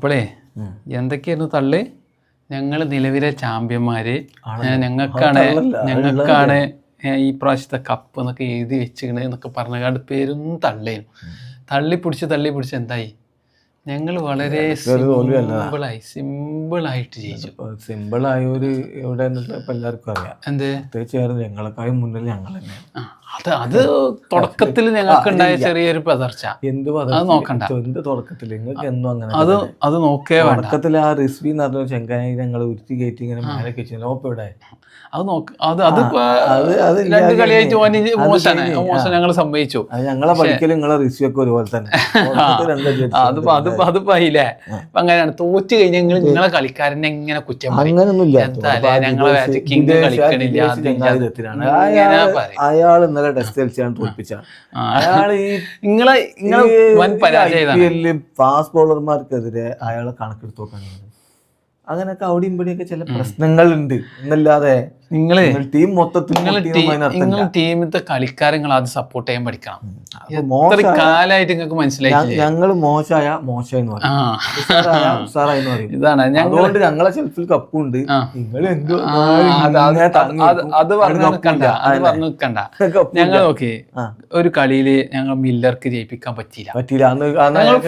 അപ്പോഴേ എന്തൊക്കെയായിരുന്നു തള്ളി? ഞങ്ങൾ നിലവിലെ ചാമ്പ്യന്മാര്, ഞങ്ങൾക്കാണ് ഈ പ്രാവശ്യത്തെ കപ്പ് എന്നൊക്കെ എഴുതി വെച്ചിക്കണേ എന്നൊക്കെ പറഞ്ഞാണ്ട് പേരും തള്ളേനും. തള്ളി പിടിച്ച് എന്തായി? ഞങ്ങൾ വളരെ സിമ്പിളായിട്ട് ജയിച്ചു. സിമ്പിളായ ഒരു ഇവിടെ എല്ലാവർക്കും അറിയാം. എന്ത് തീർച്ചയായും ഞങ്ങളെക്കാളും മുന്നിൽ ഞങ്ങൾ തന്നെയാണ്. അത് തുടക്കത്തിൽ ഞങ്ങൾക്ക് ഉണ്ടായ ചെറിയൊരു പതർച്ച. എന്ത് നോക്കണ്ട, എന്ത് തുടക്കത്തിൽ നിങ്ങൾക്ക് എന്തോ അങ്ങനെ അത് നോക്കേ വേണ്ട. തുടക്കത്തിൽ ആ റിസ്വി എന്ന് പറഞ്ഞ ചെങ്കായി ഞങ്ങൾ ഉരുത്തി കയറ്റി ഇങ്ങനെ മേലെ വെച്ചു. ഓപ്പ് ഇവിടെ അത് നോക്ക്, അത് രണ്ട് കളിയായിട്ട് മോശം ഞങ്ങൾ സംഭവിച്ചു. ഞങ്ങളെ പഠിക്കലും നിങ്ങളെ റിസ്വി ഒക്കെ ഒരുപോലെ തന്നെ. അതിപ്പോ ആയില്ലേ? അപ്പൊ അങ്ങനെയാണ്. തോറ്റ് കഴിഞ്ഞാൽ നിങ്ങളെ കളിക്കാരനെ എങ്ങനെ കുറ്റം അങ്ങനൊന്നുമില്ല. അയാൾ ഇന്നലെ ടെസ്റ്റ് കളിച്ചാണ് തോൽപ്പിച്ചാണ്. നിങ്ങളെ വൻ പരാജയം. ഫാസ്റ്റ് ബോളർമാർക്കെതിരെ അയാളെ കണക്കെടുത്ത് നോക്കാണ്. അങ്ങനെയൊക്കെ അവിടെയും ഇവിടെയൊക്കെ ചില പ്രശ്നങ്ങളുണ്ട് എന്നല്ലാതെ നിങ്ങള് ടീം മൊത്തത്തിൽ ടീമിലത്തെ കളിക്കാരങ്ങൾ അത് സപ്പോർട്ട് ചെയ്യാൻ പഠിക്കണം. കാലായിട്ട് നിങ്ങൾക്ക് മനസ്സിലായി ഞങ്ങള് മോശമായി ഇതാണ്. അതുകൊണ്ട് ഞങ്ങളെ ഷെൽഫിൽ കപ്പുണ്ട്. നിങ്ങൾ എന്തോ അത് പറഞ്ഞു നിൽക്കണ്ട. ഞങ്ങൾ നോക്കി ഒരു കളിയില് ഞങ്ങൾ മില്ലർക്ക് ജയിപ്പിക്കാൻ പറ്റിയില്ല.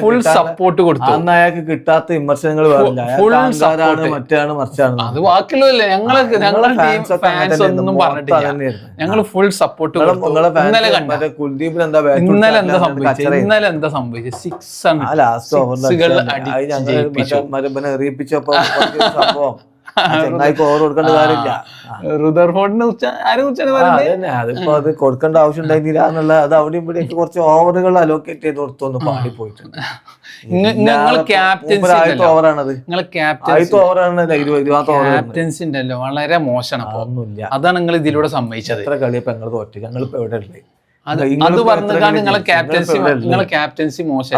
ഫുൾ സപ്പോർട്ട് കൊടുത്തു. അന്ന് അയാൾക്ക് കിട്ടാത്ത വിമർശനങ്ങൾ മറ്റാണ് മറിച്ചാണ്. അത് ബാക്കിയുള്ളതല്ലേ. ഞങ്ങളെ ഫാൻസ് ഒന്നും പറഞ്ഞിട്ടില്ല. ഞങ്ങൾ ഫുൾ സപ്പോർട്ട്. ഇന്നലെ എന്താ സംഭവിച്ചത്? 6 അതിപ്പോ അത് കൊടുക്കേണ്ട ആവശ്യം ഉണ്ടായിരുന്നില്ല എന്നുള്ള. അത് അവിടെ ഇവിടെയൊക്കെ കുറച്ച് ഓവറുകൾ അലോക്കേറ്റ് ചെയ്ത് കൊടുത്തൊന്ന് പാടി പോയിട്ടുണ്ട്. ക്യാപ്റ്റൻസി ഉണ്ടല്ലോ വളരെ മോശമാണ്. അതാണ് നിങ്ങൾ ഇതിലൂടെ സംഭവിച്ചത്. എത്ര കളിയപ്പോ ഞങ്ങൾ തോറ്റ്. ഞങ്ങളിപ്പോ എവിടെ ഉള്ളത്? അത് പറഞ്ഞാൽ നിങ്ങളെ ക്യാപ്റ്റൻസി മോശം.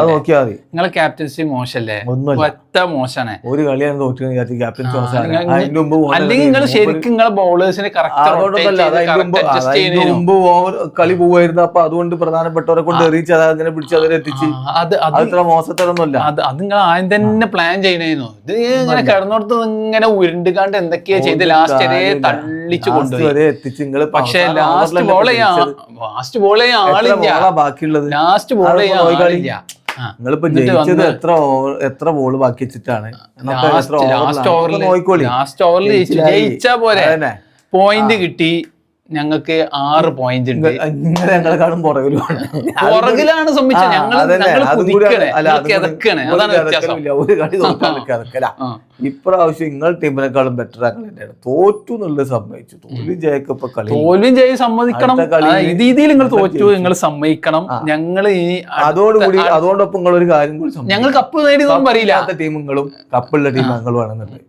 നിങ്ങളെ ക്യാപ്റ്റൻസി മോശല്ലേ? ഒറ്റ മോശമാണ്. ഒരു കളിയാണ് തോറ്റു. അല്ലെങ്കിൽ നിങ്ങൾ ശരിക്കും നിങ്ങളെ ബൗളേഴ്സിനെ മുമ്പ് കളി പോവായിരുന്നു. അപ്പൊ അതുകൊണ്ട് പ്രധാനപ്പെട്ടവരെ കൊണ്ട് എറിയിച്ച് അതിനെ പിടിച്ച് അതിനെ എത്തിച്ച് അത്ര മോശത്തരൊന്നുമല്ല. അത് നിങ്ങൾ ആദ്യം തന്നെ പ്ലാൻ ചെയ്യണേന്നു. ഇത് ഇങ്ങനെ കിടന്നോടത്ത് ഇങ്ങനെ ഉരുണ്ടുകാണ്ട് എന്തൊക്കെയാ ചെയ്ത് ലാസ്റ്റ് വരെ തള്ളിച്ചു കൊണ്ടുപോയി എത്തിച്ച് നിങ്ങൾ. പക്ഷെ ലാസ്റ്റ് ബോൾ ബാക്കിയുള്ളത് നിങ്ങളിപ്പോ ജയിച്ചത് എത്ര ബോള് ബാക്കി വെച്ചിട്ടാണ്? ലാസ്റ്റ് ഓവറിൽ ജയിച്ചാ പോരെ. പോയിന്റ് കിട്ടി. ഞങ്ങൾക്ക് 6 പോയിന്റ് ഉണ്ട്. ഞങ്ങളെക്കാളും പുറകിലാണ് സംഭവിച്ചത്. ഒരു കളി തോൽക്കാതിക്കല. ഇപ്രാവശ്യം നിങ്ങൾ ടീമിനെക്കാളും ബെറ്റർ ആക്കാൻ തോറ്റു എന്നുള്ളത് സംഭവിച്ചു. തോൽവി ജയിക്കപ്പോ തോൽവിയും ജയം സമ്മതിക്കണം. രീതിയിൽ നിങ്ങൾ തോറ്റു, നിങ്ങൾ സമ്മതിക്കണം. ഞങ്ങൾ ഇനി അതോടൊപ്പം നിങ്ങൾ ഒരു കാര്യം കൂടി, ഞങ്ങൾ കപ്പ് നേടിയതൊന്നും പറയില്ല. ടീമുകളും കപ്പുള്ള ടീം ഞങ്ങളുമാണെന്നുള്ളത്